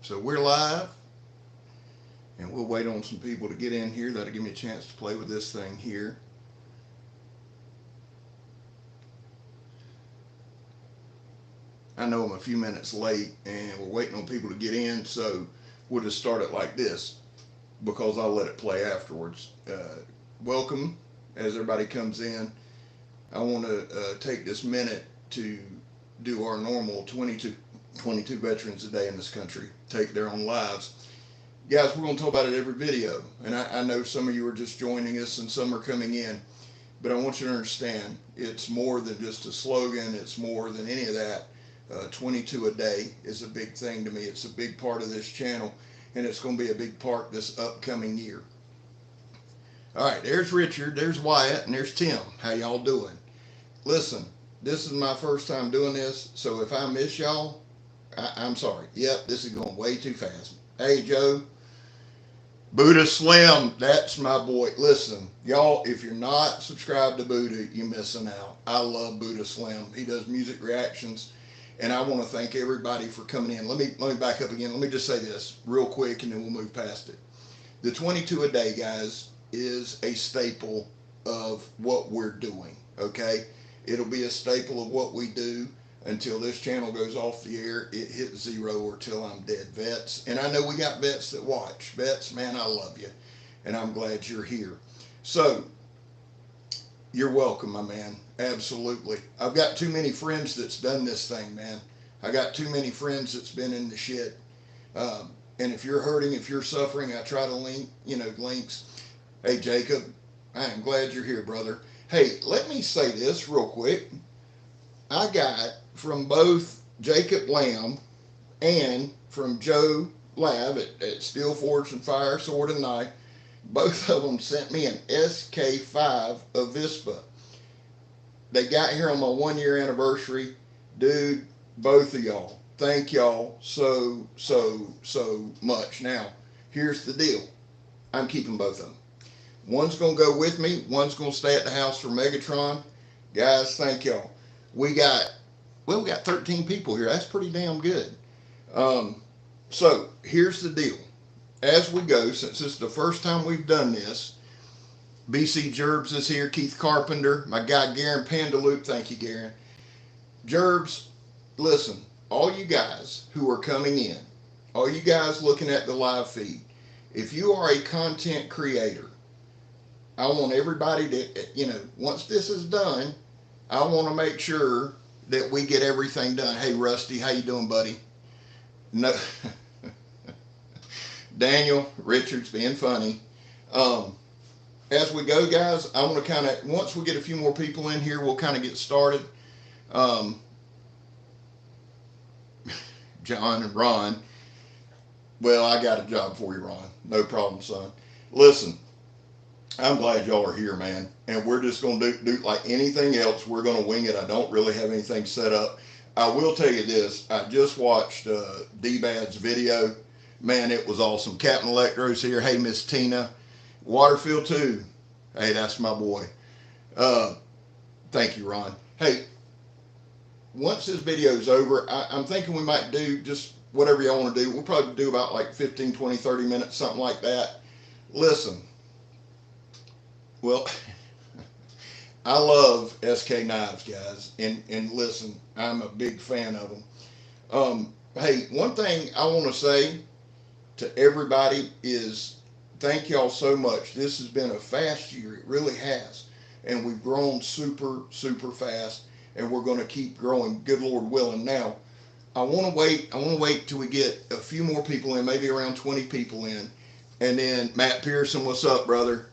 So we're live, and we'll wait on some people to get in here. That'll give me a chance to play with this thing here. I know I'm a few minutes late, and we're waiting on people to get in, so we'll just start it like this because I'll let it play afterwards. Welcome as everybody comes in. I want to take this minute to do our normal 22 veterans a day in this country take their own lives. Guys, we're going to talk about it every video, and I know some of you are just joining us and some are coming in, but I want you to understand it's more than just a slogan. It's more than any of that. 22 a day is a big thing to me. It's a big part of this channel, and it's going to be a big part this upcoming year. All right, there's Richard, there's Wyatt, and there's Tim. How y'all doing? Listen, this is my first time doing this, so if I miss y'all, I'm sorry. Yep, this is going way too fast. Hey, Joe. Buddha Slim, that's my boy. Listen, y'all, if you're not subscribed to Buddha, you're missing out. I love Buddha Slim. He does music reactions, and I want to thank everybody for coming in. Let me back up again. Let me just say this real quick, and then we'll move past it. The 22 a day, guys, is a staple of what we're doing, okay? It'll be a staple of what we do until this channel goes off the air. It hits zero or till I'm dead, vets. And I know we got vets that watch. Vets, man, I love you, and I'm glad you're here. So, you're welcome, my man. Absolutely. I've got too many friends that's done this thing, man. I got too many friends that's been in the shit. And if you're hurting, if you're suffering, I try to link, links. Hey, Jacob, I am glad you're here, brother. Hey, let me say this real quick. I got from both Jacob Lamb and from Joe Lab at Steel Forge and Fire, Sword and Knife, both of them sent me an SK5 Avispa. They got here on my 1 year anniversary. Dude, both of y'all, thank y'all so much. Now, here's the deal. I'm keeping both of them. One's going to go with me. One's going to stay at the house for Megatron. Guys, thank y'all. We got 13 people here. That's pretty damn good. So, here's the deal. As we go, since this is the first time we've done this, BC Gerbs is here. Keith Carpenter. My guy, Garen Pandaloop. Thank you, Garen. Gerbs, listen, all you guys who are coming in, all you guys looking at the live feed, if you are a content creator, I want everybody to, once this is done, I want to make sure that we get everything done. Hey, Rusty, how you doing, buddy? No, Daniel Richards being funny. As we go, guys, I want to once we get a few more people in here, we'll kind of get started. John and Ron, well, I got a job for you, Ron. No problem, son. Listen, I'm glad y'all are here, man. And we're just going to do like anything else. We're going to wing it. I don't really have anything set up. I will tell you this. I just watched D-Bad's video. Man, it was awesome. Captain Electro's here. Hey, Miss Tina. Waterfield 2. Hey, that's my boy. Thank you, Ron. Hey, once this video's over, I'm thinking we might do just whatever y'all want to do. We'll probably do about like 15, 20, 30 minutes, something like that. Listen. Well, I love SK Knives, guys, and listen, I'm a big fan of them. Hey, one thing I want to say to everybody is thank y'all so much. This has been a fast year. It really has. And we've grown super, super fast, and we're going to keep growing, good Lord willing. Now, I want to wait till we get a few more people in, maybe around 20 people in. And then Matt Pearson, what's up, brother?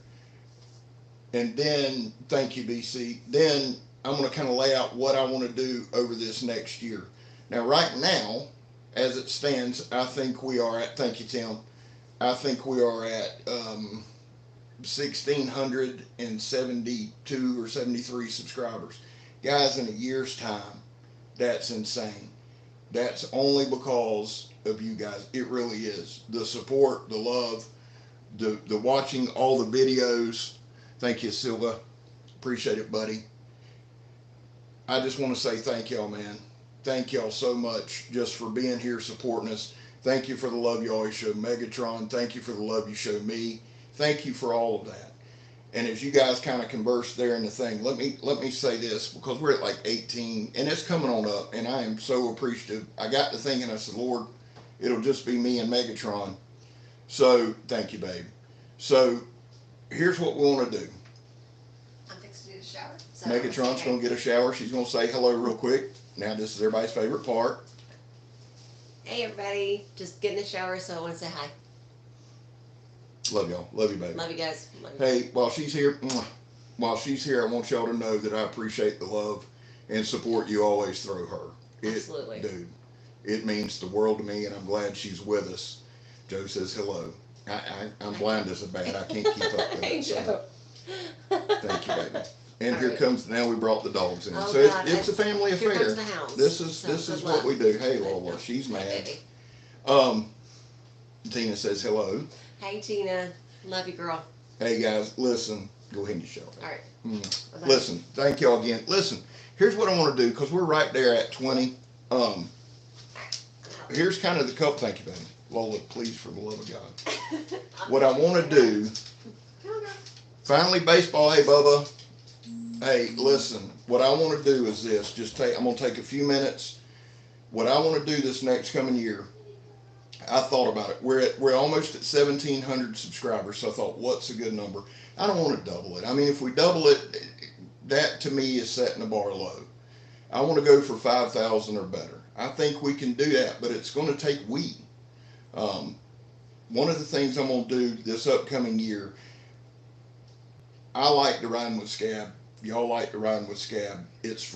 And then, thank you, BC. Then I'm going to kind of lay out what I want to do over this next year. Now, right now, as it stands, I think we are at, thank you, Tim, I think we are at 1,672 or 73 subscribers. Guys, in a year's time, that's insane. That's only because of you guys. It really is. The support, the love, the watching all the videos. Thank you, Silva. Appreciate it, buddy. I just want to say thank y'all, man. Thank y'all so much just for being here, supporting us. Thank you for the love you always show Megatron. Thank you for the love you show me. Thank you for all of that. And as you guys kind of converse there in the thing, let me say this, because we're at like 18 and it's coming on up, and I am so appreciative. I got to thinking, I said, Lord, it'll just be me and Megatron. So thank you, babe. So here's what we want to do. I'm fixing to do the shower. So Megatron's going to get a shower. She's going to say hello real quick. Now this is everybody's favorite part. Hey everybody, just get in the shower, so I want to say hi. Love y'all. Love you, baby. Love you guys. Love you. Hey, while she's here, I want y'all to know that I appreciate the love and support you always throw her. Absolutely. Dude, it means the world to me, and I'm glad she's with us. Joe says hello. I'm blind as a bat. I can't keep up with Hey, it. So Joe. thank you, baby. And All here right. comes, now we brought the dogs in. Oh, so God, it's a family Here affair. comes the hounds. This is So this good is what luck. we do. Hey, But Lola, no, she's hi, mad. baby. Tina says hello. Hey Tina, love you, girl. Hey guys, listen. Go ahead and your show. All right. Bye-bye. Listen, thank y'all again. Listen, here's what I want to do, because we're right there at 20. Here's kind of the couple. Thank you, baby. Lola, please, for the love of God. What I want to do, finally, baseball. Hey, Bubba. Hey, listen. What I want to do is this. I'm going to take a few minutes. What I want to do this next coming year, I thought about it. We're almost at 1,700 subscribers. So I thought, what's a good number? I don't want to double it. I mean, if we double it, that to me is setting the bar low. I want to go for 5,000 or better. I think we can do that, but it's going to take weed. One of the things I'm going to do this upcoming year, I like to ride with Scab. Y'all like to ride with Scab. It's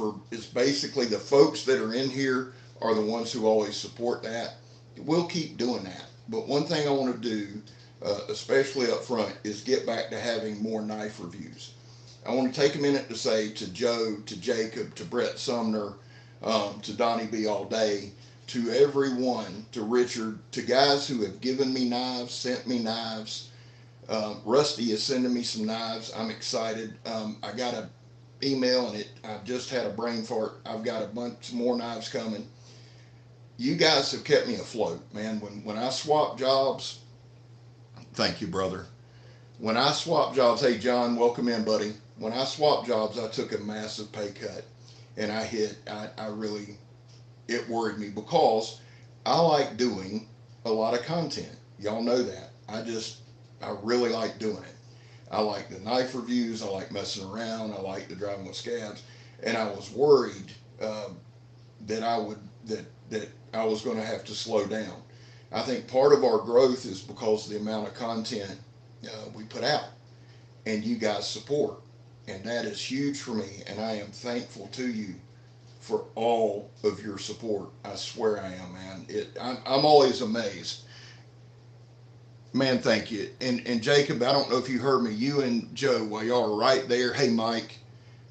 basically the folks that are in here are the ones who always support that. We'll keep doing that. But one thing I want to do, especially up front, is get back to having more knife reviews. I want to take a minute to say to Joe, to Jacob, to Brett Sumner, to Donnie B all day, to everyone, to Richard, to guys who have given me knives, sent me knives. Rusty is sending me some knives. I'm excited. I got an email, and I just had a brain fart. I've got a bunch more knives coming. You guys have kept me afloat, man. When I swap jobs, thank you, brother. When I swap jobs, hey John, welcome in, buddy. When I swapped jobs, I took a massive pay cut, and I really, it worried me, because I like doing a lot of content. Y'all know that. I really like doing it. I like the knife reviews. I like messing around. I like the driving with Scabs, and I was worried that I was going to have to slow down. I think part of our growth is because of the amount of content we put out, and you guys support, and that is huge for me, and I am thankful to you for all of your support. I swear I am, man. I'm always amazed. Man, thank you. And Jacob, I don't know if you heard me. You and Joe, while y'all are right there. Hey, Mike,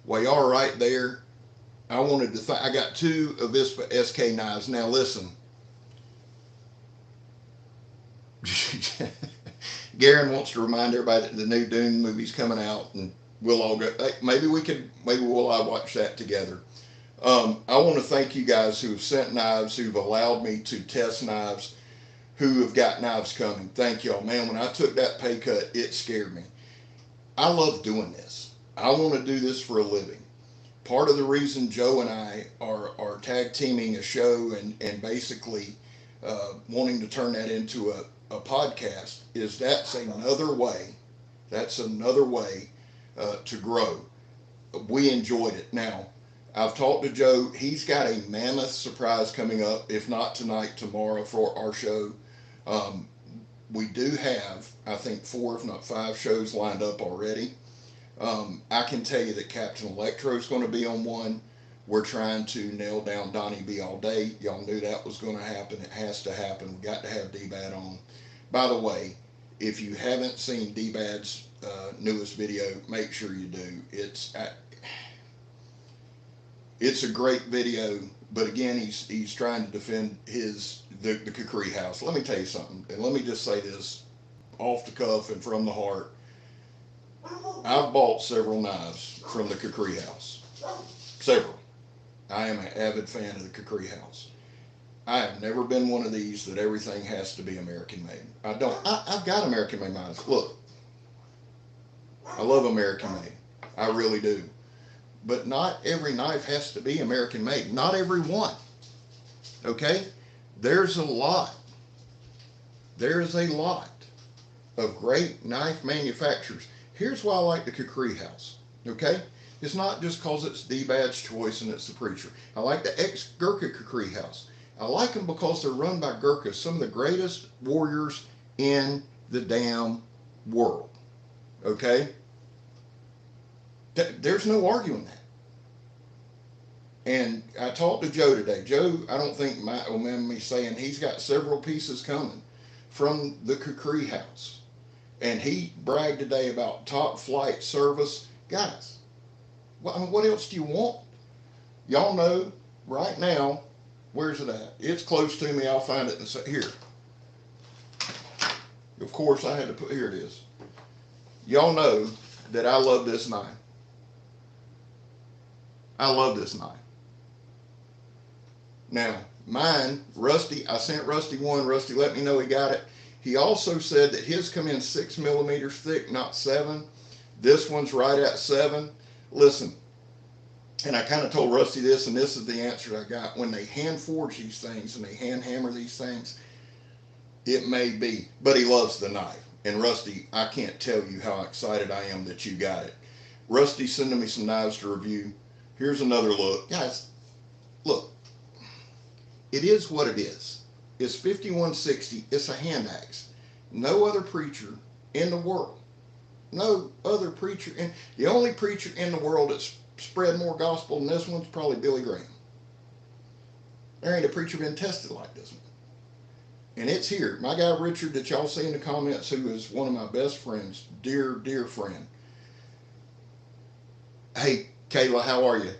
while y'all are right there, I wanted to I got 2 Avispa SK knives. Now listen. Garen wants to remind everybody that the new Dune movie's coming out, and we'll all go. Maybe we'll all watch that together. I want to thank you guys who have sent knives, who've allowed me to test knives, who have got knives coming. Thank y'all, man. When I took that pay cut, it scared me. I love doing this. I want to do this for a living. Part of the reason Joe and I are tag teaming a show and basically wanting to turn that into a podcast is that's another way. That's another way to grow. We enjoyed it. Now, I've talked to Joe. He's got a mammoth surprise coming up, if not tonight, tomorrow for our show. We do have, I think, 4, if not 5 shows lined up already. I can tell you that Captain Electro is going to be on one. We're trying to nail down Donnie B all day. Y'all knew that was going to happen. It has to happen. We got to have D-Bad on. By the way, if you haven't seen D-Bad's newest video, make sure you do. It's a great video, but again, he's trying to defend the Kukri house. Let me tell you something, and let me just say this off the cuff and from the heart. I've bought several knives from the Kukri house. Several. I am an avid fan of the Kukri house. I have never been one of these that everything has to be American made. I don't. I've got American made knives. Look, I love American made. I really do. But not every knife has to be American made. Not every one. Okay? There's a lot. There's a lot of great knife manufacturers. Here's why I like the Kukri House. Okay? It's not just because it's D-Bad's choice and it's the preacher. I like the ex-Gurkha Kukri House. I like them because they're run by Gurkhas, some of the greatest warriors in the damn world. Okay? There's no arguing that. And I talked to Joe today. Joe, I don't think might remember me saying he's got several pieces coming from the Kukri House. And he bragged today about top flight service. Guys, what else do you want? Y'all know right now, where's it at? It's close to me. I'll find it and say, here. Of course, I had to put, here it is. Y'all know that I love this knife. I love this knife. Now, mine, Rusty, I sent Rusty one. Rusty let me know he got it. He also said that his come in 6 millimeters thick, not 7. This one's right at 7. Listen, and I kind of told Rusty this, and this is the answer I got. When they hand forge these things and they hand hammer these things, it may be, but he loves the knife. And Rusty, I can't tell you how excited I am that you got it. Rusty's sending me some knives to review. Here's another look. Guys, look. It is what it is. It's 5160. It's a hand axe. No other preacher in the world. No other preacher. The only preacher in the world that's spread more gospel than this one's probably Billy Graham. There ain't a preacher been tested like this one. And it's here. My guy Richard that y'all see in the comments, who is one of my best friends, dear, dear friend. Hey, Kayla, how are you?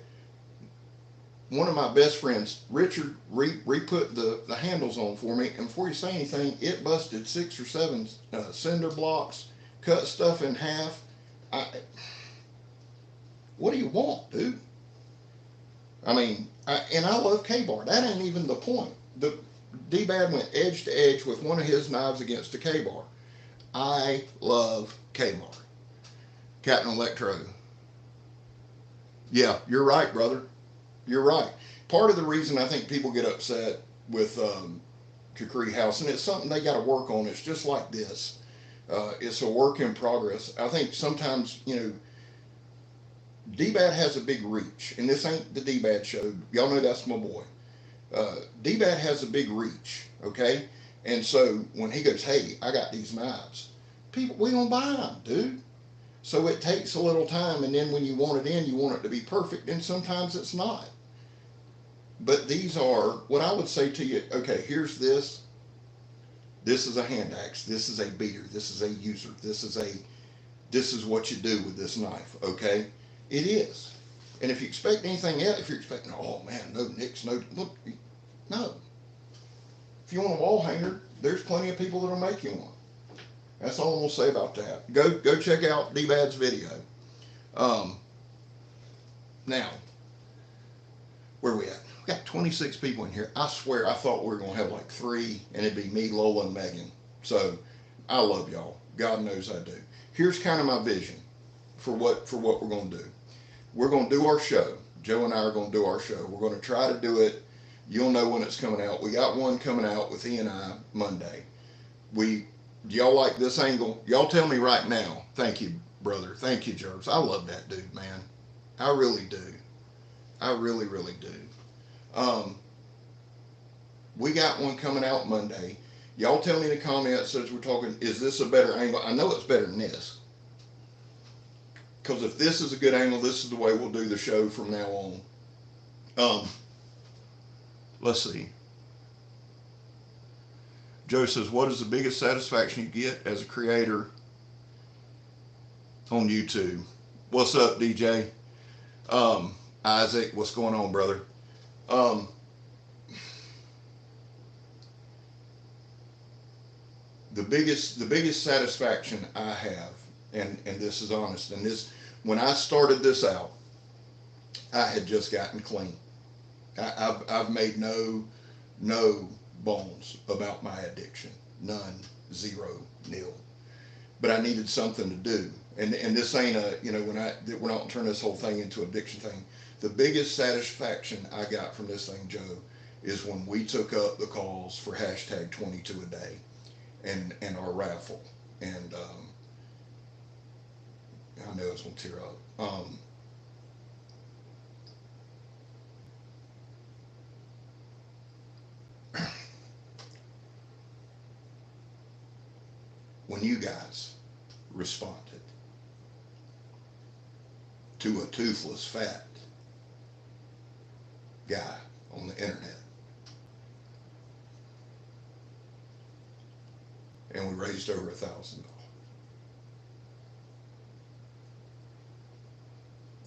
One of my best friends, Richard, re-put the handles on for me, and before you say anything, it busted 6 or 7 cinder blocks, cut stuff in half. What do you want, dude? I mean, and I love K-Bar. That ain't even the point. The D-Bad went edge to edge with one of his knives against a K-Bar. I love K-Bar. Captain Electro. Yeah, you're right, brother. You're right. Part of the reason I think people get upset with Kukri House, and it's something they got to work on. It's just like this. It's a work in progress. I think sometimes, D-Bad has a big reach, and this ain't the D-Bad show. Y'all know that's my boy. D-Bad has a big reach, okay? And so when he goes, hey, I got these knives, people, we don't buy them, dude. So it takes a little time, and then when you want it in, you want it to be perfect, and sometimes it's not. But these are, what I would say to you, okay, here's this. This is a hand axe. This is a beater. This is a user. This is what you do with this knife, okay? It is. And if you expect anything else, if you're expecting, oh man, no nicks, no, look, no. If you want a wall hanger, there's plenty of people that'll make you one. That's all I'm gonna say about that. Go check out D-Bad's video. Now, where are we at? We got 26 people in here. I swear I thought we were gonna have like 3, and it'd be me, Lola, and Megan. So I love y'all. God knows I do. Here's kind of my vision for what we're gonna do. We're gonna do our show. Joe and I are gonna do our show. We're gonna try to do it. You'll know when it's coming out. We got one coming out with he and I Monday. Do y'all like this angle? Y'all tell me right now. Thank you, brother. Thank you, Jervis. I love that dude, man. I really do. I really, really do. We got one coming out Monday. Y'all tell me in the comments as we're talking, is this a better angle? I know it's better than this. Because if this is a good angle, this is the way we'll do the show from now on. Let's see. Joe says, what is the biggest satisfaction you get as a creator on YouTube? What's up, DJ? Isaac, what's going on, brother? The biggest satisfaction I have, and this is honest, and this, when I started this out, I had just gotten clean. I've made no no bones about my addiction. None, zero, nil. But I needed something to do. And this ain't a, we're not turning this whole thing into addiction thing. The biggest satisfaction I got from this thing, Joe, is when we took up the calls for hashtag 22 a day and our raffle. And I know it's going to tear up. When you guys responded to a toothless, fat guy on the internet, and we raised over $1,000.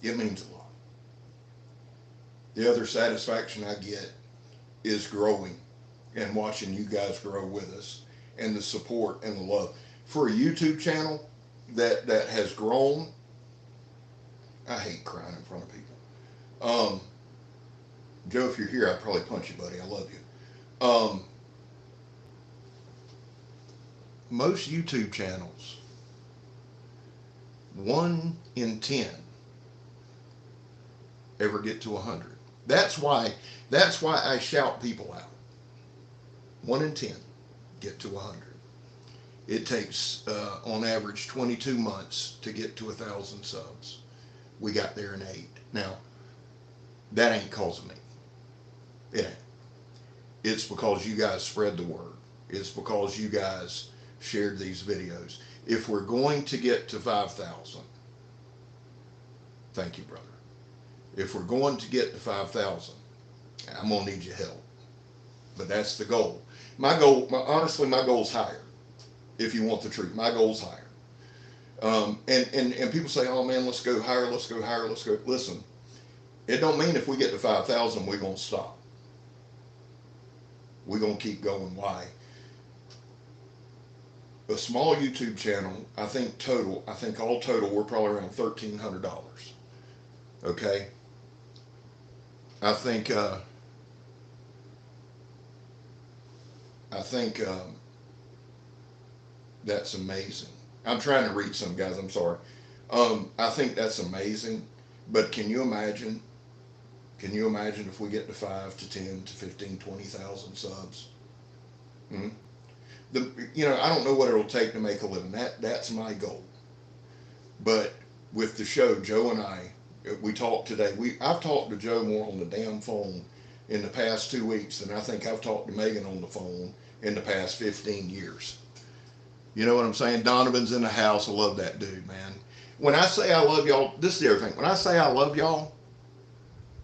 It means a lot. The other satisfaction I get is growing and watching you guys grow with us, and the support and the love for a YouTube channel that has grown. I hate crying in front of people. Joe, if you're here, I'd probably punch you, buddy. I love you. Most YouTube channels, 1 in 10 ever get to 100. That's why I shout people out. 1 in 10 get to 100. It takes, on average, 22 months to get to 1,000 subs. We got there in 8. Now, that ain't cause of me. It ain't. It's because you guys spread the word. It's because you guys shared these videos. If we're going to get to 5,000, thank you, brother. If we're going to get to 5,000, I'm going to need your help. But that's the goal. Honestly, my goal's higher. If you want the truth, my goal's higher. And people say, oh man, let's go higher, let's go higher, let's go. Listen, it don't mean if we get to 5,000, we're going to stop. We're going to keep going. Why? A small YouTube channel, I think all total, we're probably around $1,300. Okay? I think that's amazing. I'm trying to read some, guys. I'm sorry. I think that's amazing. But can you imagine? Can you imagine if we get to 5 to 10 to 15, 20,000 subs? Hmm? I don't know what it'll take to make a living. That's my goal. But with the show, Joe and I, we talked today. I've talked to Joe more on the damn phone in the past 2 weeks than I think I've talked to Megan on the phone in the past 15 years. You know what I'm saying? Donovan's in the house. I love that dude, man. When I say I love y'all, this is the other thing. When I say I love y'all,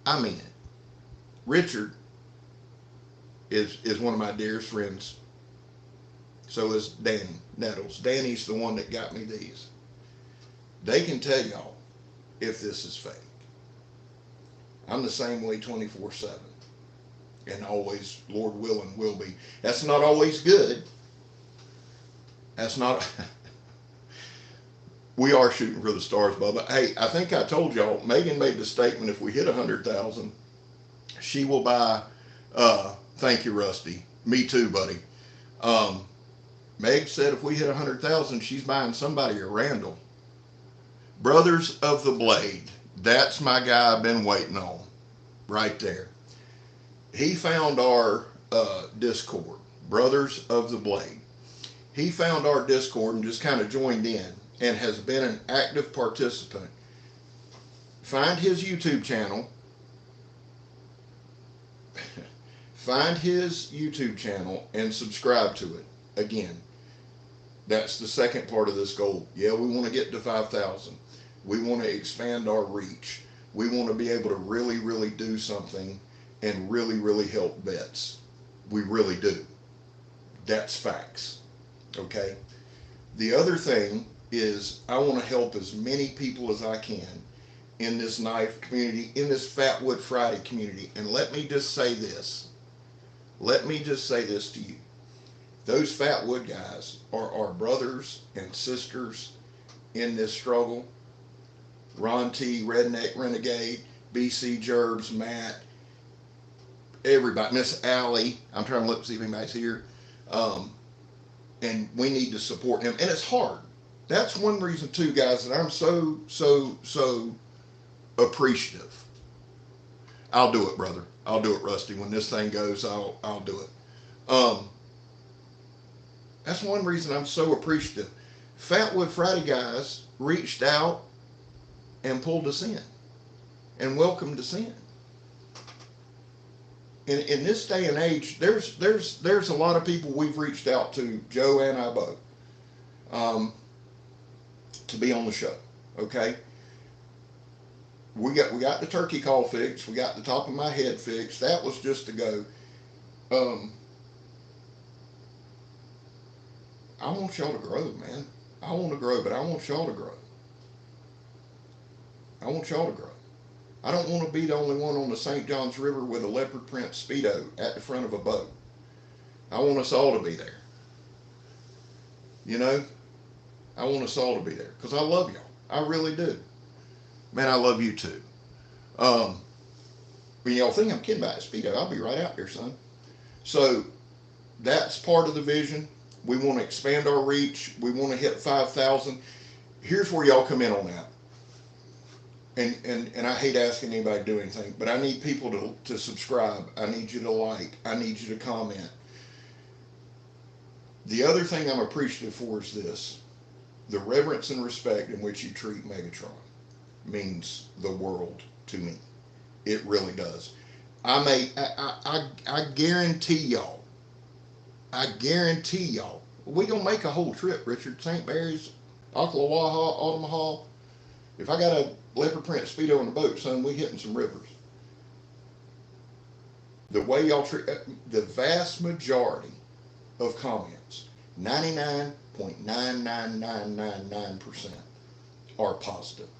I mean it. Richard is one of my dearest friends. So is Danny Nettles. Danny's the one that got me these. They can tell y'all if this is fake. I'm the same way 24/7. And always, Lord willing, will be. That's not always good. That's not... We are shooting for the stars, Bubba. Hey, I think I told y'all, Megan made the statement, if we hit 100,000, she will buy, thank you, Rusty. Me too, buddy. Meg said if we hit 100,000, she's buying somebody a Randall. Brothers of the Blade. That's my guy I've been waiting on. Right there. He found our Discord. Brothers of the Blade. He found our Discord and just kind of joined in and has been an active participant. Find his YouTube channel. Find his YouTube channel and subscribe to it. Again, that's the second part of this goal. Yeah, we want to get to 5,000. We want to expand our reach. We want to be able to really, really do something and really, really help vets. We really do. That's facts. Okay? The other thing is I want to help as many people as I can in this knife community, in this Fatwood Friday community. And let me just say this. Let me just say this to you. Those Fatwood guys are our brothers and sisters in this struggle. Ron T, Redneck Renegade, BC Gerbs, Matt, everybody, Miss Allie. I'm trying to look see if anybody's here. Um, and we need to support him. And it's hard. That's one reason too, guys, that I'm so appreciative. I'll do it, brother. I'll do it, Rusty. When this thing goes, I'll do it. Um, that's one reason I'm so appreciative. Fatwood Friday guys reached out and pulled us in and welcomed us in. In this day and age, there's a lot of people we've reached out to, Joe and I both, to be on the show. Okay, we got the turkey call fixed. We got the top of my head fixed. That was just to go. I want y'all to grow, man. I want to grow, but I want y'all to grow. I want y'all to grow. I don't want to be the only one on the St. Johns River with a leopard print Speedo at the front of a boat. I want us all to be there. You know, I want us all to be there because I love y'all. I really do. Man, I love you too. When y'all think I'm kidding about a Speedo, I'll be right out there, son. So that's part of the vision. We want to expand our reach. We want to hit 5,000. Here's where y'all come in on that. And I hate asking anybody to do anything, but I need people to subscribe. I need you to like. I need you to comment. The other thing I'm appreciative for is this. The reverence and respect in which you treat Megatron means the world to me. It really does. I guarantee y'all. We gonna make a whole trip, Richard. St. Mary's, Ocklawaha, Omaha. If I got a leopard print Speedo in the boat, son, we hitting some rivers. The way y'all treat the vast majority of comments, 99.99999% are positive.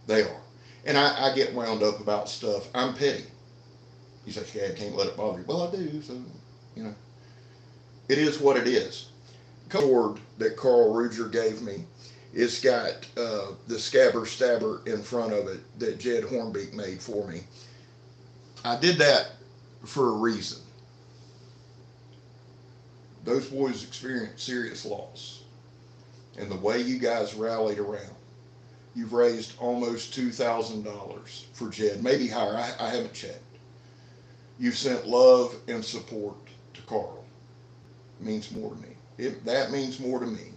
They are. And I get wound up about stuff. I'm petty. You say, yeah, I can't let it bother you. Well, I do, so, you know. It is what it is. The sword that Carl Ruger gave me, it's got the Scabber Stabber in front of it that Jed Hornbeak made for me. I did that for a reason. Those boys experienced serious loss. And the way you guys rallied around, you've raised almost $2,000 for Jed, maybe higher. I haven't checked. You've sent love and support to Carl. It means more to me. That means more to me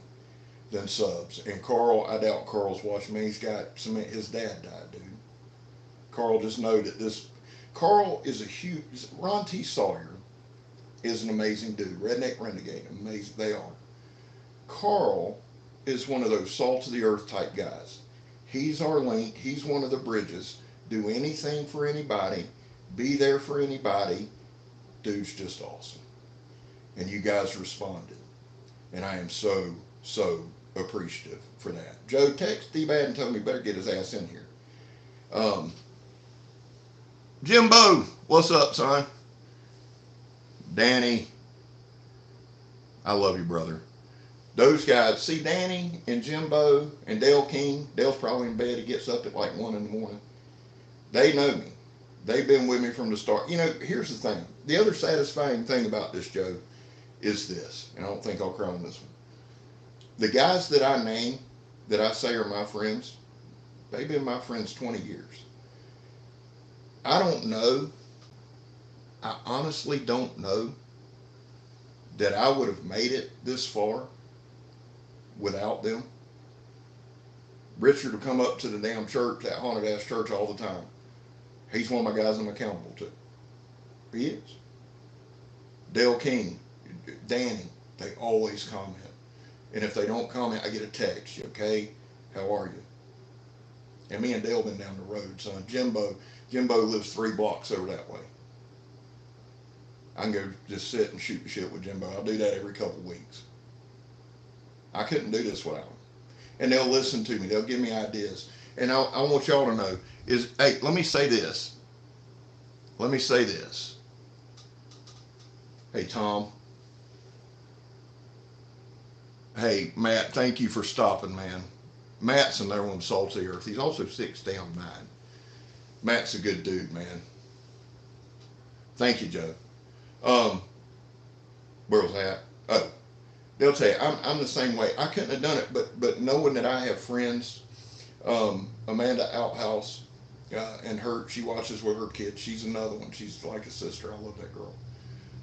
than subs. And Carl, I doubt Carl's watching me. He's got some. His dad died, dude. Carl, just know that this. Carl is a huge. Ron T. Sawyer is an amazing dude. Redneck Renegade, amazing. They are. Carl is one of those salt of the earth type guys. He's our link. He's one of the bridges. Do anything for anybody. Be there for anybody. Dude's just awesome. And you guys responded. And I am so appreciative for that. Joe, text D-Bad and tell him he better get his ass in here. Jimbo, what's up, son? Danny, I love you, brother. Those guys, see Danny and Jimbo and Dale King. Dale's probably in bed. He gets up at like 1 in the morning. They know me. They've been with me from the start. You know, here's the thing. The other satisfying thing about this, Joe, is this, and I don't think I'll cry on this one. The guys that I name, that I say are my friends, they've been my friends 20 years. I don't know, I honestly don't know that I would have made it this far without them. Richard will come up to the damn church, that haunted ass church, all the time. He's one of my guys I'm accountable to. He is. Dale King, Danny, they always comment. And if they don't comment, I get a text. Okay, how are you? And me and Dale been down the road, son. Jimbo lives 3 blocks over that way. I can go just sit and shoot the shit with Jimbo. I'll do that every couple weeks. I couldn't do this without them. And they'll listen to me. They'll give me ideas. And I want y'all to know is, hey, let me say this. Hey, Tom. Hey, Matt, thank you for stopping, man. Matt's another one, salty earth. He's also 6 down 9. Matt's a good dude, man. Thank you, Joe. Where was I at? Oh, they'll tell you, I'm the same way. I couldn't have done it, but knowing that I have friends, Amanda Outhouse, and she watches with her kids. She's another one. She's like a sister. I love that girl.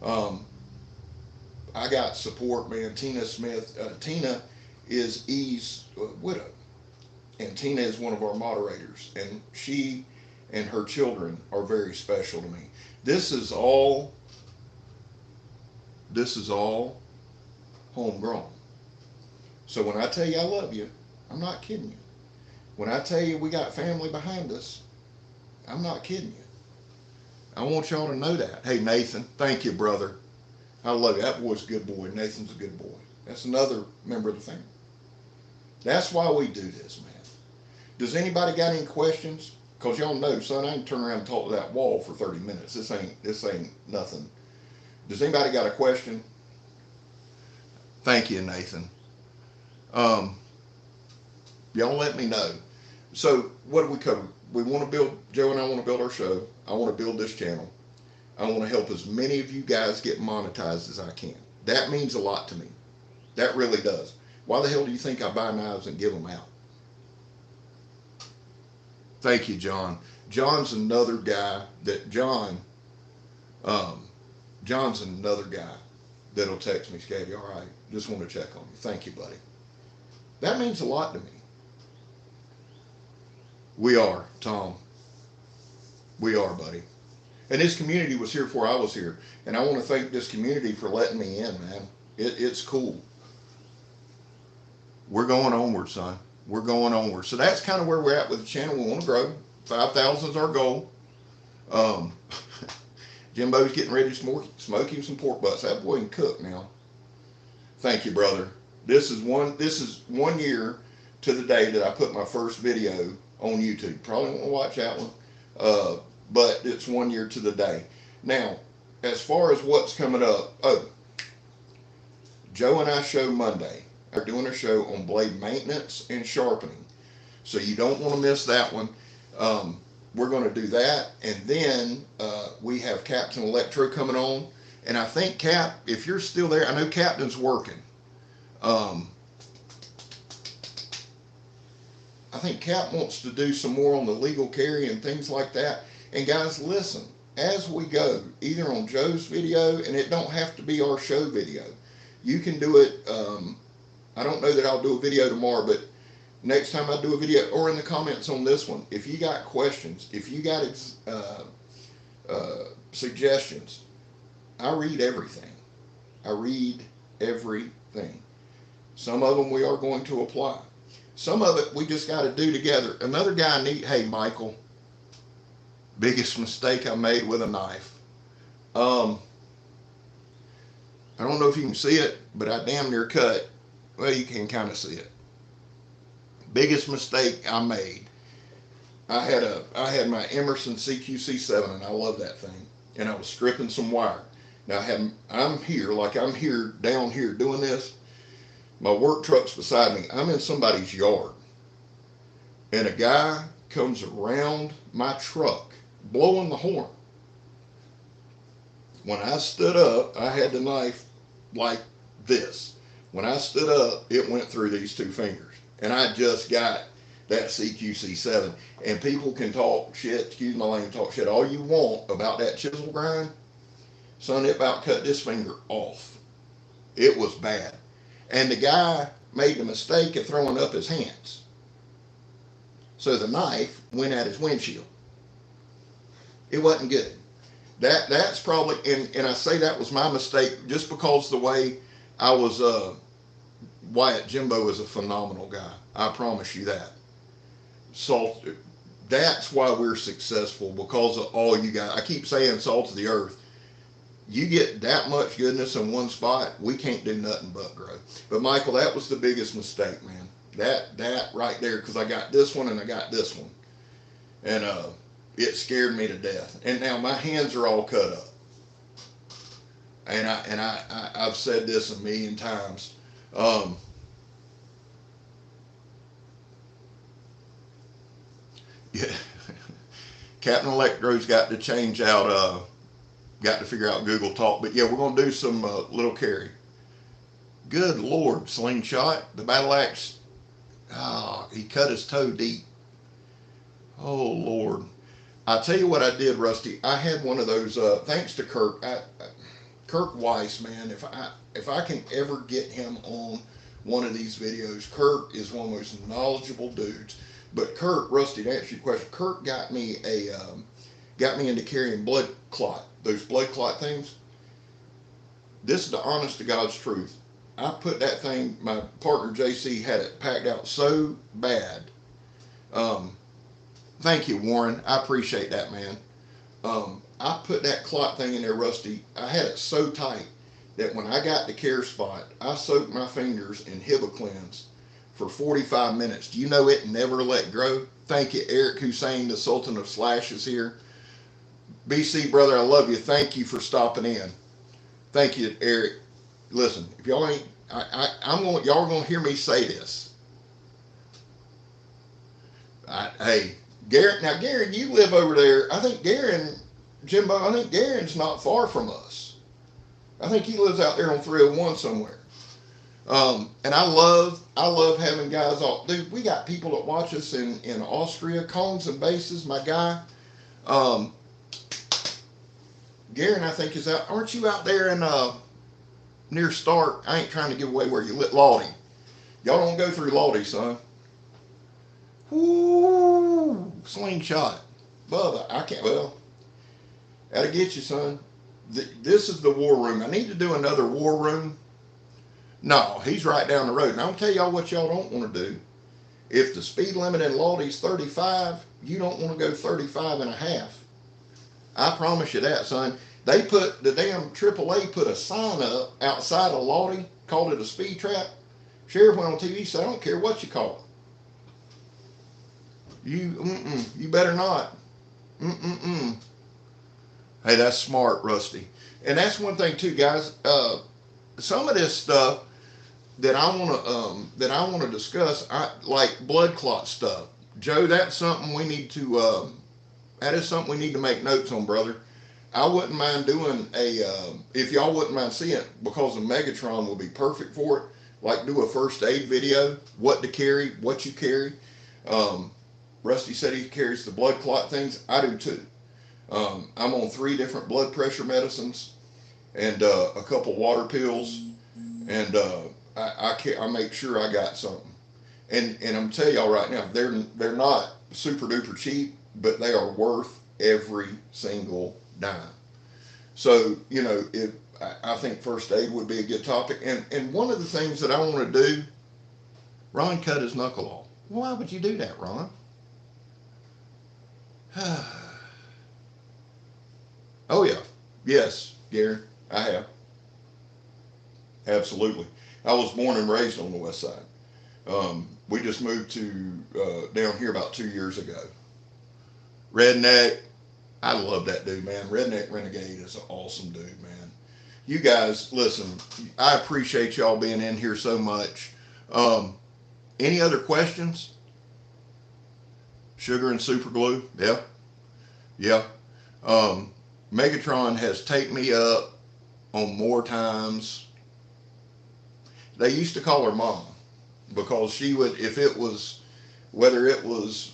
Um, I got support, man. Tina Smith. Tina is E's widow, and Tina is one of our moderators, and she and her children are very special to me. This is all. This is all homegrown. So when I tell you I love you, I'm not kidding you. When I tell you we got family behind us, I'm not kidding you. I want y'all to know that. Hey, Nathan, thank you, brother. I love you. That boy's a good boy. Nathan's a good boy. That's another member of the family. That's why we do this, man. Does anybody got any questions? Because y'all know, son, I can turn around and talk to that wall for 30 minutes. This ain't nothing. Does anybody got a question? Thank you, Nathan. Y'all let me know. So what do we cover? We want to build, Joe and I want to build our show. I want to build this channel. I want to help as many of you guys get monetized as I can. That means a lot to me. That really does. Why the hell do you think I buy knives and give them out? Thank you, John. John's another guy John's another guy that'll text me, Scabby, all right, just want to check on you. Thank you, buddy. That means a lot to me. We are, Tom. We are, buddy. And this community was here before I was here. And I want to thank this community for letting me in, man. It's cool. We're going onward, son. We're going onward. So that's kind of where we're at with the channel. We want to grow. 5,000 is our goal. Jimbo's getting ready to smoke him some pork butts. That boy can cook now. Thank you, brother. This is 1 year to the day that I put my first video on YouTube. Probably won't watch that one. But it's 1 year to the day. Now, as far as what's coming up, Joe and I show Monday. We're doing a show on blade maintenance and sharpening. So you don't want to miss that one. We're going to do that. And then we have Captain Electro coming on. And I think, Cap, if you're still there, I know Captain's working. I think Cap wants to do some more on the legal carry and things like that. And guys, listen, as we go, either on Joe's video, and it don't have to be our show video. You can do it, I don't know that I'll do a video tomorrow, but next time I do a video, or in the comments on this one, if you got questions, if you got suggestions, I read everything. I read everything. Some of them we are going to apply. Some of it we just got to do together. Another guy hey, Michael, biggest mistake I made with a knife. I don't know if you can see it, but I damn near cut. Well, you can kind of see it. Biggest mistake I made. I had my Emerson CQC7, and I love that thing. And I was stripping some wire. Now I'm here down here doing this. My work truck's beside me. I'm in somebody's yard, and a guy comes around my truck blowing the horn. When I stood up, I had the knife like this. When I stood up, it went through these two fingers, and I just got that CQC7. And people can talk shit, excuse my language, talk shit all you want about that chisel grind. Son, it about cut this finger off. It was bad. And the guy made the mistake of throwing up his hands. So the knife went at his windshield. It wasn't good. That's probably, and I say that was my mistake just because the way I was, Wyatt Jimbo is a phenomenal guy. I promise you that. Salt, that's why we're successful, because of all you guys. I keep saying salt of the earth. You get that much goodness in one spot, we can't do nothing but grow. But Michael, that was the biggest mistake, man. That right there, because I got this one and I got this one. And it scared me to death. And now my hands are all cut up. And I've said this a million times. Yeah. Captain Electro's got to change out got to figure out Google Talk. But yeah, we're going to do some little carry. Good Lord, Slingshot, the battle axe. Ah, he cut his toe deep. Oh Lord. I tell you what I did, Rusty. I had one of those. Thanks to Kirk, Kirk Weiss, man. If I can ever get him on one of these videos, Kirk is one of the most knowledgeable dudes. But Kirk, Rusty, to answer your question, Kirk got me into carrying blood clot. Those blood clot things. This is the honest to God's truth. I put that thing. My partner JC had it packed out so bad. Thank you, Warren. I appreciate that, man. I put that clot thing in there, Rusty. I had it so tight that when I got the care spot, I soaked my fingers in Hibiclens for 45 minutes. Do you know it never let grow? Thank you, Eric Hussein, the Sultan of Slash is here. BC, brother, I love you. Thank you for stopping in. Thank you, Eric. Listen, if y'all ain't, y'all are gonna hear me say this. Hey, Garen, now Garen, you live over there. I think Garen, Jimbo, I think Garen's not far from us. I think he lives out there on 301 somewhere. And I love having guys off. Dude, we got people that watch us in Austria, cones and bases. My guy, Garen, I think is out. Aren't you out there in near Stark? I ain't trying to give away where you live. Lawdy. Y'all don't go through Lawdy, son. Woo! Slingshot. Bubba, I can't. Well, that'll get you, son. This is the war room. I need to do another war room. No, he's right down the road. And I'll tell y'all what y'all don't want to do. If the speed limit in Lawdy's 35, you don't want to go 35 and a half. I promise you that, son. They put, the damn AAA put a sign up outside of Lawdy, called it a speed trap. Sheriff went on TV, said, I don't care what you call it. You better not. Hey, that's smart, Rusty. And that's one thing too, guys. Some of this stuff that I want to discuss, like blood clot stuff. Joe, that's something we need to. That is something we need to make notes on, brother. I wouldn't mind doing if y'all wouldn't mind seeing it, because the Megatron will be perfect for it. Like do a first aid video, what to carry, what you carry. Rusty said he carries the blood clot things. I do too. I'm on 3 different blood pressure medicines and a couple water pills, and I make sure I got something. And I'm telling y'all right now, they're not super duper cheap, but they are worth every single dime. So I think first aid would be a good topic. And one of the things that I want to do, Ron cut his knuckle off. Why would you do that, Ron? Oh yeah, yes, Gary, I have. Absolutely. I was born and raised on the west side. We just moved to down here about 2 years ago. Redneck, I love that dude, man. Redneck Renegade is an awesome dude, man. You guys, listen, I appreciate y'all being in here so much. Any other questions? Sugar and super glue? Yeah. Yeah. Megatron has taken me up on more times. They used to call her mom because she would, if it was, whether it was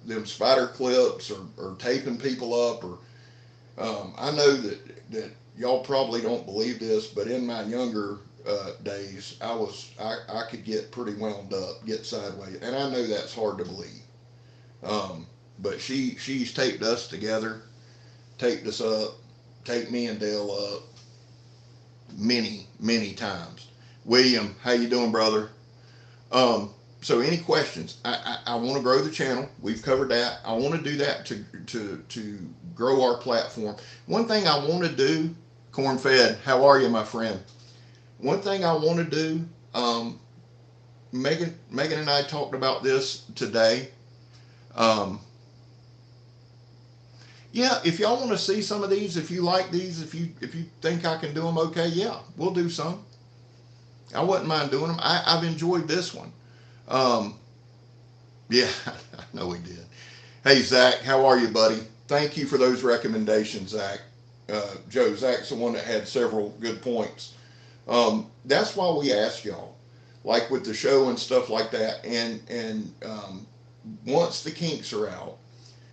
them spider clips or taping people up, or I know that y'all probably don't believe this, but in my younger days, I could get pretty wound up, get sideways, and I know that's hard to believe. But she's taped us together, taped us up, taped me and Dale up many times. William, how you doing, brother? So any questions? I want to grow the channel. We've covered that. I want to do that to grow our platform. One thing I want to do, Cornfed, how are you, my friend? One thing I want to do, Megan and I talked about this today. Yeah, if y'all want to see some of these, if you like these, if you think I can do them okay, yeah, we'll do some. I wouldn't mind doing them. I've enjoyed this one. Yeah, I know we did. Hey, Zach, how are you, buddy? Thank you for those recommendations, Zach. Joe, Zach's the one that had several good points. That's why we ask y'all, like with the show and stuff like that. And once the kinks are out,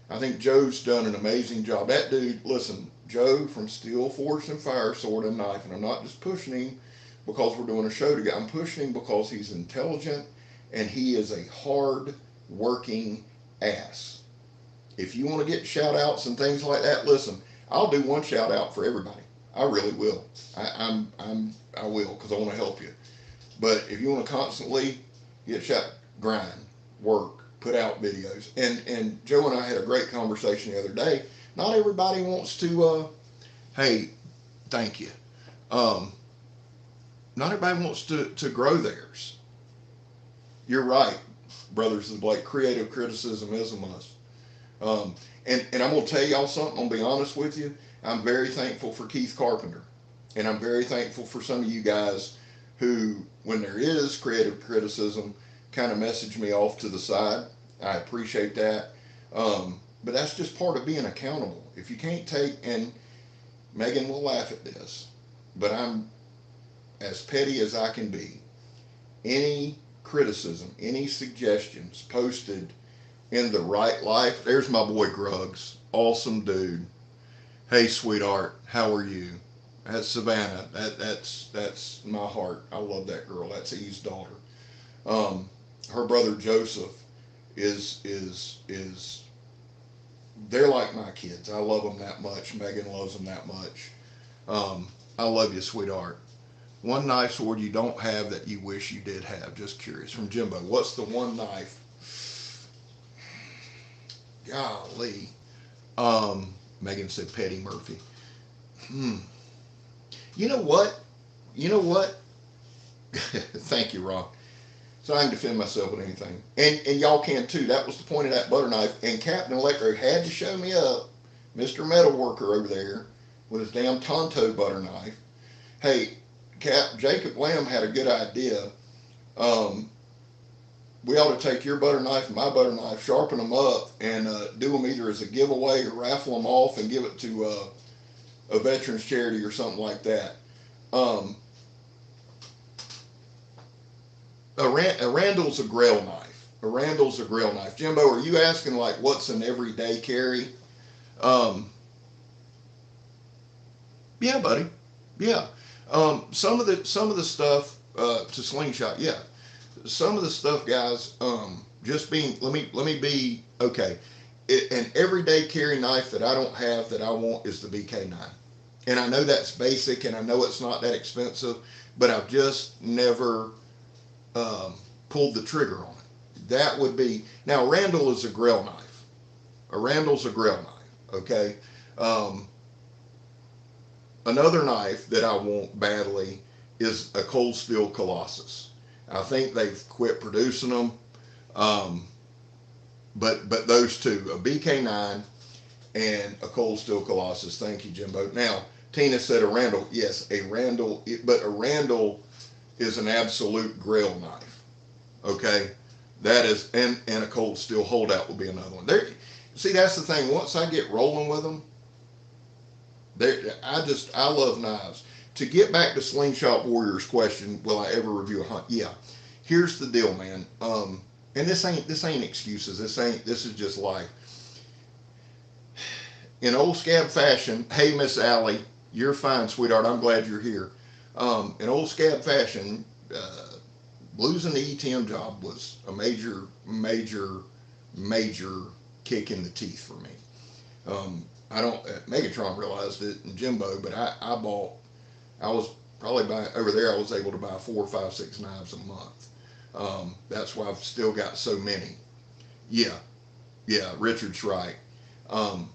I think Joe's done an amazing job. That dude, listen, Joe from Steel, Forged, and Fire, Sword and Knife, and I'm not just pushing him because we're doing a show together. I'm pushing him because he's intelligent and he is a hard working ass. If you want to get shout outs and things like that, listen, I'll do one shout out for everybody. I really will. I will because I want to help you. But if you want to constantly get shot, grind, work, put out videos, and Joe and I had a great conversation the other day. Not everybody wants to. Hey, thank you. Um, Not everybody wants to grow theirs. You're right, brothers of Blake. Creative criticism is a must. And I'm gonna tell y'all something. I'm gonna be honest with you. I'm very thankful for Keith Carpenter, and I'm very thankful for some of you guys who, when there is creative criticism, kind of message me off to the side. I appreciate that. But that's just part of being accountable. If you can't take, and Megan will laugh at this, but I'm as petty as I can be. Any criticism, any suggestions posted in the right life. There's my boy Gruggs. Awesome dude. Hey sweetheart, how are you? That's Savannah. That's my heart. I love that girl. That's Eve's daughter. Um, Her brother Joseph is they're like my kids. I love them that much. Megan loves them that much. I love you, sweetheart. One knife sword you don't have that you wish you did have. Just curious. From Jimbo, what's the one knife? Golly. Megan said Petty Murphy. Hmm. You know what? You know what? Thank you, Ron. So I can defend myself with anything. And y'all can too. That was the point of that butter knife. And Captain Electro had to show me up, Mr. Metalworker over there, with his damn Tonto butter knife. Hey, Jacob Lamb had a good idea. Um, we ought to take your butter knife and my butter knife, sharpen them up, and do them either as a giveaway or raffle them off and give it to a veterans charity or something like that. Um, a Randall's a Grail knife. A Randall's a Grail knife. Jimbo, are you asking like what's an everyday carry? Um, yeah, buddy. Yeah. Some of the stuff to slingshot. Yeah. Some of the stuff, guys. Just being. Let me be okay. An everyday carry knife that I don't have that I want is the BK9. And I know that's basic, and I know it's not that expensive, but I've just never pulled the trigger on it. That would be now. Randall is a grill knife. A Randall's a grill knife. Okay. Um, Another knife that I want badly is a Cold Steel Colossus. I think they've quit producing them. Um, but those two, a BK9 and a Cold Steel Colossus. Thank you, Jimbo. Now, Tina said a Randall. Yes, a Randall, but a Randall is an absolute grill knife. Okay, that is, and a Cold Steel Holdout will be another one. There, see, that's the thing. Once I get rolling with them, I love knives. To get back to Slingshot Warrior's question, will I ever review a hunt? Yeah. Here's the deal, man. And this ain't excuses. This is just life. In old scab fashion, hey Miss Allie, you're fine, sweetheart. I'm glad you're here. In old scab fashion, losing the ETM job was a major, major, major kick in the teeth for me. I don't. Megatron realized it, and Jimbo, but I bought. I was probably buying over there. I was able to buy 4, 5, 6 knives a month. That's why I've still got so many. Yeah, yeah. Richard's right. Um,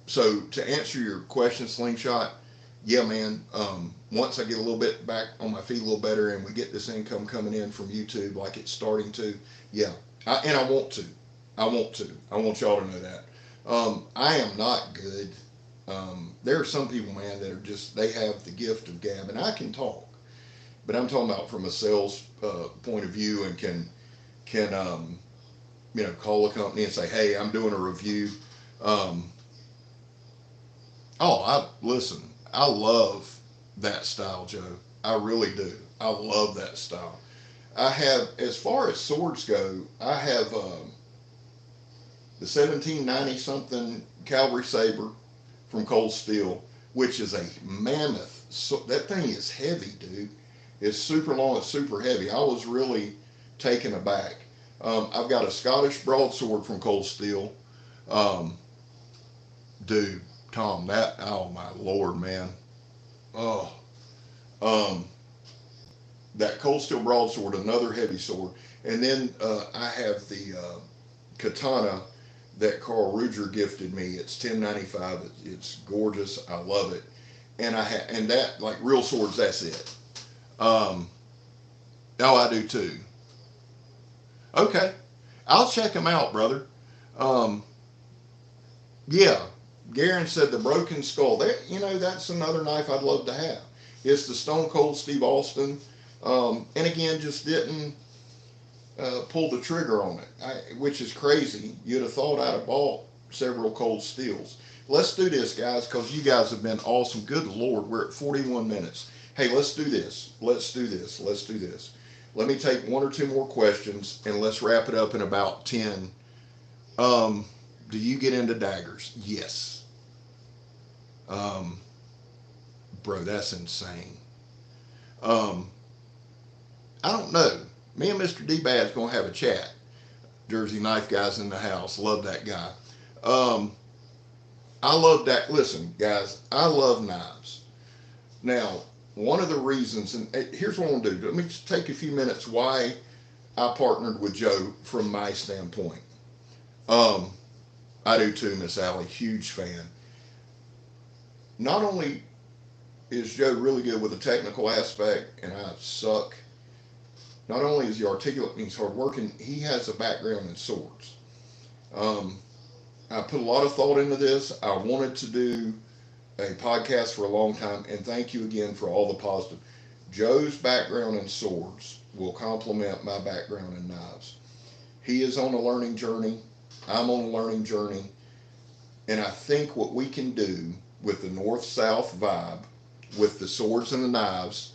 so to answer your question, Slingshot, yeah, man. Once I get a little bit back on my feet a little better, and we get this income coming in from YouTube, like it's starting to, yeah. And I want to. I want to. I want y'all to know that. I am not good. There are some people, man, that are just, they have the gift of gab, and I can talk, but I'm talking about from a sales point of view, and can call a company and say, hey, I'm doing a review. Oh, listen. I love that style, Joe. I really do. I love that style. I have, as far as swords go, I have the 1790 something Cavalry Saber from Cold Steel, which is a mammoth. So that thing is heavy, dude. It's super long. It's super heavy. I was really taken aback. I've got a Scottish broadsword from Cold Steel. Um, Dude, Tom, that, oh my lord, man. Oh, um, that Cold Steel broadsword, another heavy sword. And then I have the katana that Carl Ruger gifted me. It's 1095. It's gorgeous. I love it. And and that, like real swords, that's it. Um, oh, I do too. Okay, I'll check them out, brother. Um, yeah, Garen said the broken skull. That, that's another knife I'd love to have. It's the Stone Cold Steve Austin, and again, just didn't pull the trigger on it, which is crazy. You'd have thought I'd have bought several Cold Steels. Let's do this, guys, because you guys have been awesome. Good Lord, we're at 41 minutes. Hey, let's do this. Let's do this. Let's do this. Let me take one or two more questions, and let's wrap it up in about 10. Um, do you get into daggers? Yes. Um, Bro, that's insane. Um, I don't know. Me and Mr. D-Bad's going to have a chat. Jersey Knife Guy's in the house. Love that guy. Um, I love that. Listen, guys, I love knives. Now, one of the reasons, and here's what I'm going to do. Let me just take a few minutes why I partnered with Joe from my standpoint. Um, I do too, Miss Allie. Huge fan. Not only is Joe really good with the technical aspect, and I suck. Not only is he articulate and he's hardworking, he has a background in swords. Um, I put a lot of thought into this. I wanted to do a podcast for a long time, and thank you again for all the positive. Joe's background in swords will complement my background in knives. He is on a learning journey. I'm on a learning journey. And I think what we can do with the north-south vibe, with the swords and the knives,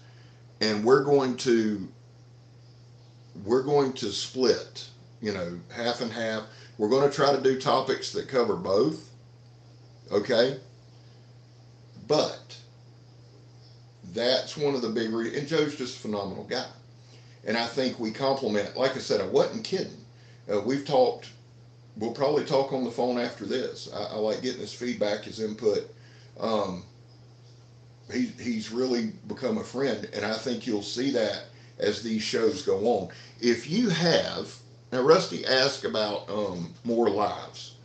and we're going to split, half and half. We're going to try to do topics that cover both, okay? But that's one of the big reasons. And Joe's just a phenomenal guy. And I think we complement. Like I said, I wasn't kidding. We've talked. We'll probably talk on the phone after this. I like getting his feedback, his input. Um, he's really become a friend, and I think you'll see that as these shows go on. If you have, now Rusty asked about more lives.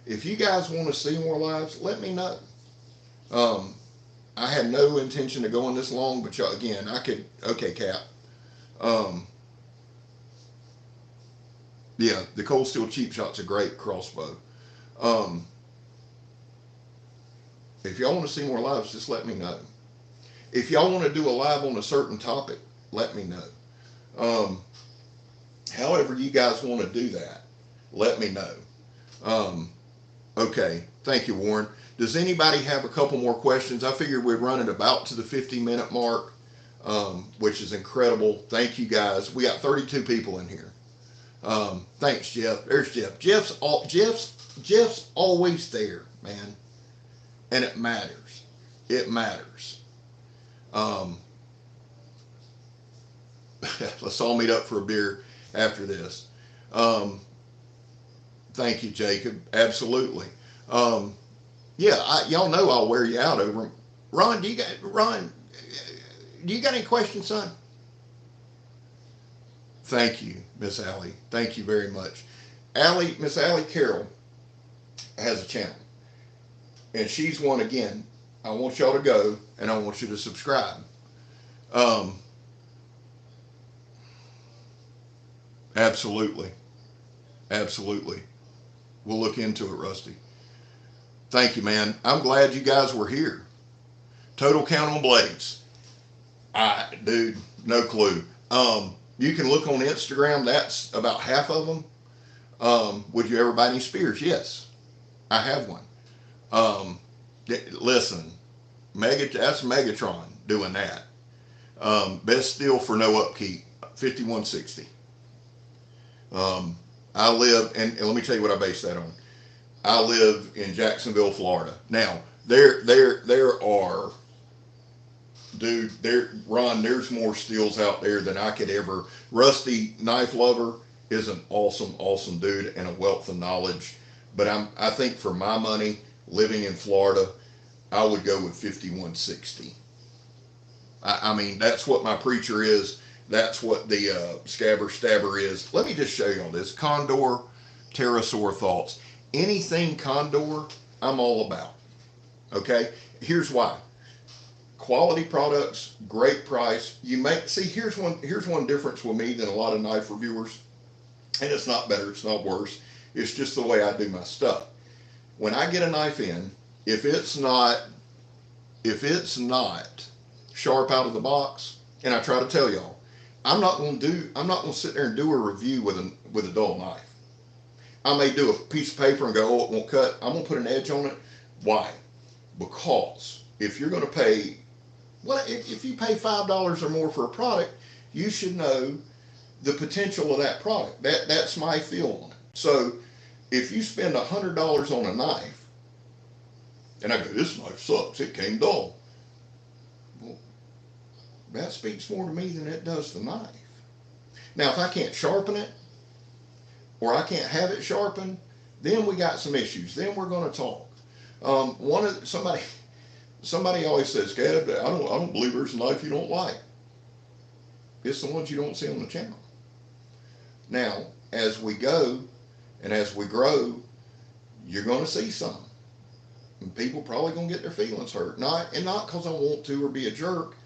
If you guys want to see more lives, let me know. Um, I had no intention of going this long, but y'all, again, I could. Okay, Cap. Um, yeah, the Cold Steel Cheap Shot's a great crossbow. Um, if y'all want to see more lives, just let me know. If y'all want to do a live on a certain topic, let me know. Um, However you guys want to do that, let me know. Um, okay, thank you, Warren. Does anybody have a couple more questions? I figured we're running about to the 50-minute mark, which is incredible. Thank you, guys. We got 32 people in here. Thanks, Jeff. There's Jeff. Jeff's always there, man, and it matters. It matters. Um, let's all meet up for a beer after this. Um, Thank you, Jacob. Absolutely. Um, yeah, y'all know I'll wear you out over 'em. Ron, do you got any questions, son? Thank you, Miss Allie. Thank you very much. Miss Allie Carroll has a channel, and she's one again. I want y'all to go, and I want you to subscribe. Um, Absolutely, absolutely. We'll look into it, Rusty. Thank you, man. I'm glad you guys were here. Total count on blades. Dude, no clue. You can look on Instagram. That's about half of them. Would you ever buy any spears? Yes, I have one. Um, Listen, that's Megatron doing that. Best steel for no upkeep, 5160. I live, and let me tell you what I base that on. I live in Jacksonville, Florida. Now, there are, dude, Ron, there's more steels out there than I could ever. Rusty Knife Lover is an awesome dude and a wealth of knowledge. But I think for my money, living in Florida, I would go with 5160. I mean, that's what my preacher is. That's what the Scabber Stabber is. Let me just show you all this. Condor, Pterosaur Thoughts. Anything Condor, I'm all about. Okay? Here's why. Quality products, great price. You make, see, here's one difference with me than a lot of knife reviewers. And it's not better, it's not worse. It's just the way I do my stuff. When I get a knife in, if it's not sharp out of the box, and I try to tell y'all, I'm not going to sit there and do a review with a dull knife. I may do a piece of paper and go, oh, it won't cut. I'm going to put an edge on it. Why? Because if you're going to pay, well, if you pay $5 or more for a product, you should know the potential of that product. That's my feel on it. So if you spend $100 on a knife, and I go, this knife sucks, it came dull. Well, that speaks more to me than it does the knife. Now, if I can't sharpen it, or I can't have it sharpened, then we got some issues. Then we're going to talk. Somebody always says, Gad, I don't believe there's a knife you don't like. It's the ones you don't see on the channel. Now, as we go and as we grow, you're going to see some. And people probably going to get their feelings hurt. Not because I want to or be a jerk,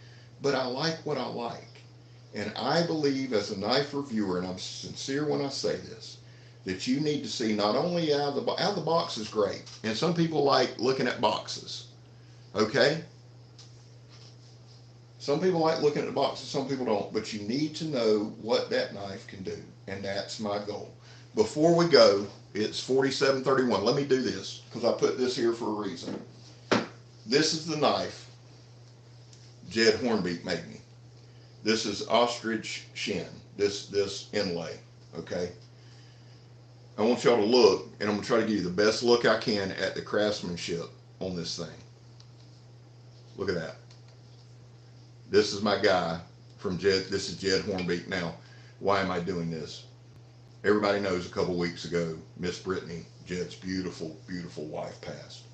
but I like what I like. And I believe as a knife reviewer, and I'm sincere when I say this, that you need to see not only out of the box is great. And some people like looking at boxes. Okay? Some people like looking at the boxes, some people don't. But you need to know what that knife can do. And that's my goal. Before we go, it's 4731. Let me do this, because I put this here for a reason. This is the knife Jed Hornbeak made me. This is ostrich shin, this inlay, okay? I want y'all to look, and I'm going to try to give you the best look I can at the craftsmanship on this thing. Look at that. This is my guy from Jed. This is Jed Hornbeak. Now, why am I doing this? Everybody knows a couple weeks ago, Miss Brittany, Jed's beautiful wife, passed.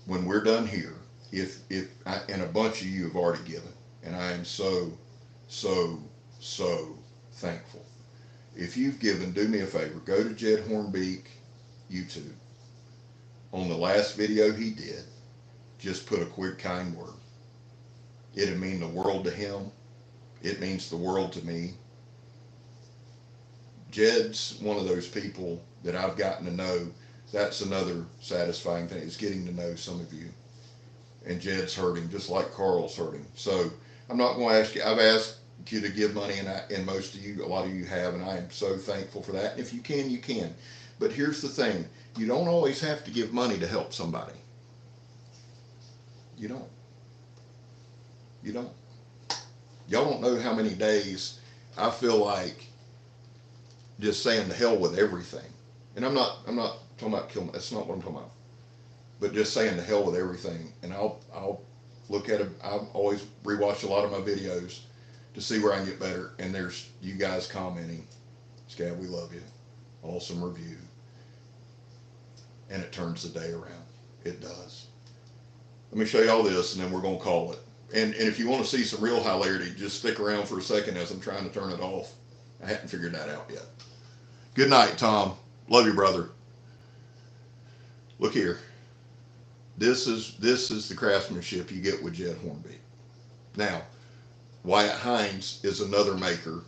When we're done here, and a bunch of you have already given, and I am so thankful. If you've given, do me a favor, go to Jed Hornbeak YouTube. On the last video he did, just put a quick kind word. It'll mean the world to him. It means the world to me. Jed's one of those people that I've gotten to know. That's another satisfying thing, is getting to know some of you. And Jed's hurting, just like Carl's hurting. So I'm not going to ask you, I've asked you to give money, and most of you, a lot of you have, and I am so thankful for that. And if you can, you can. But here's the thing, you don't always have to give money to help somebody. You don't. You don't. Y'all don't know how many days I feel like just saying to hell with everything. And I'm not talking about killing, that's not what I'm talking about. But just saying to hell with everything. And I'll look at it, I've always rewatched a lot of my videos to see where I can get better. And there's you guys commenting, Scab, we love you. Awesome review. And it turns the day around. It does. Let me show you all this, and then we're going to call it. And if you want to see some real hilarity, just stick around for a second as I'm trying to turn it off. I hadn't figured that out yet. Good night, Tom. Love you, brother. Look here. This is the craftsmanship you get with Jed Hornbeak. Now, Wyatt Hines is another maker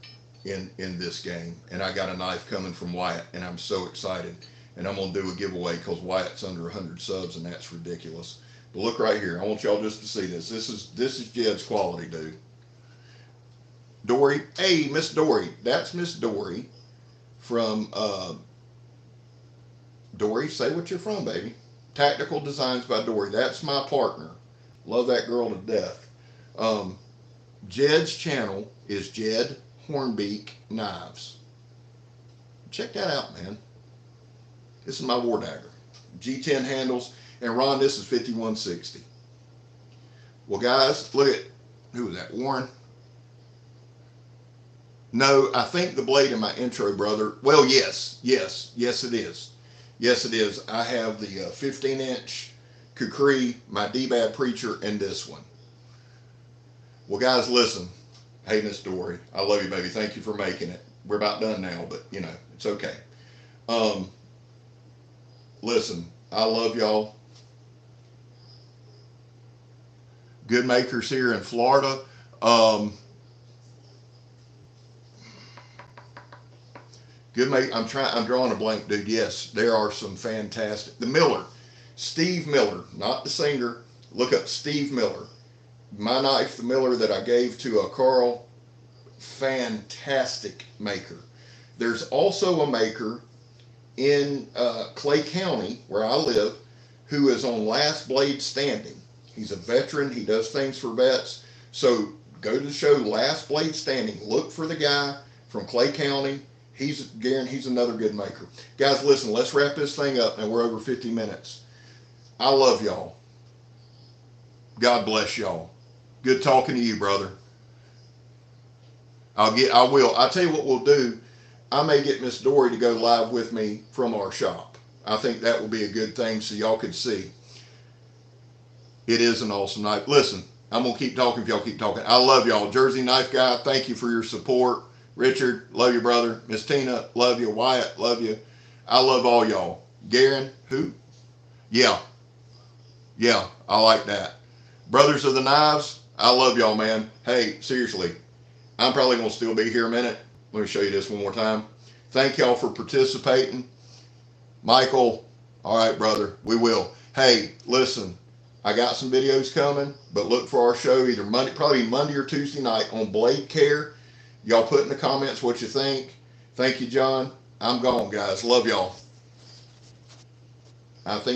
in this game, and I got a knife coming from Wyatt, and I'm so excited. And I'm going to do a giveaway because Wyatt's under 100 subs, and that's ridiculous. But look right here. I want y'all just to see this. This is Jed's quality, dude. Dory. Hey, Miss Dory. That's Miss Dory from Dory, say what you're from, baby. Tactical Designs by Dory. That's my partner. Love that girl to death. Jed's channel is Jed Hornbeak Knives. Check that out, man. This is my war dagger. G10 handles. And Ron, this is 5160. Well, guys, look at, who was that, Warren? No, I think the blade in my intro, brother. Well, yes it is. Yes, it is. I have the 15-inch Kukri, my D-Bad Preacher, and this one. Well, guys, listen. Hey, Miss Dory, I love you, baby. Thank you for making it. We're about done now, but, you know, it's okay. Listen, I love y'all. Good makers here in Florida. I'm drawing a blank, dude. Yes, there are some fantastic. The Miller, Steve Miller, not the singer. Look up Steve Miller. My knife, the Miller that I gave to Carl, fantastic maker. There's also a maker in Clay County, where I live, who is on Last Blade Standing. He's a veteran. He does things for vets. So go to the show Last Blade Standing. Look for the guy from Clay County. He's another good maker. Guys, listen, let's wrap this thing up. Now we're over 50 minutes. I love y'all. God bless y'all. Good talking to you, brother. I'll tell you what we'll do. I may get Miss Dory to go live with me from our shop. I think that will be a good thing so y'all can see. It is an awesome knife. Listen, I'm going to keep talking if y'all keep talking. I love y'all. Jersey Knife Guy, thank you for your support. Richard, love you, brother. Miss Tina, love you. Wyatt, love you. I love all y'all. Garen, who? Yeah, I like that. Brothers of the Knives, I love y'all, man. Hey, seriously, I'm probably going to still be here a minute. Let me show you this one more time. Thank y'all for participating. Michael, all right, brother, we will. Hey, listen, I got some videos coming, but look for our show either Monday, probably Monday or Tuesday night on Blade Care. Y'all put in the comments what you think. Thank you, John. I'm gone, guys. Love y'all. I think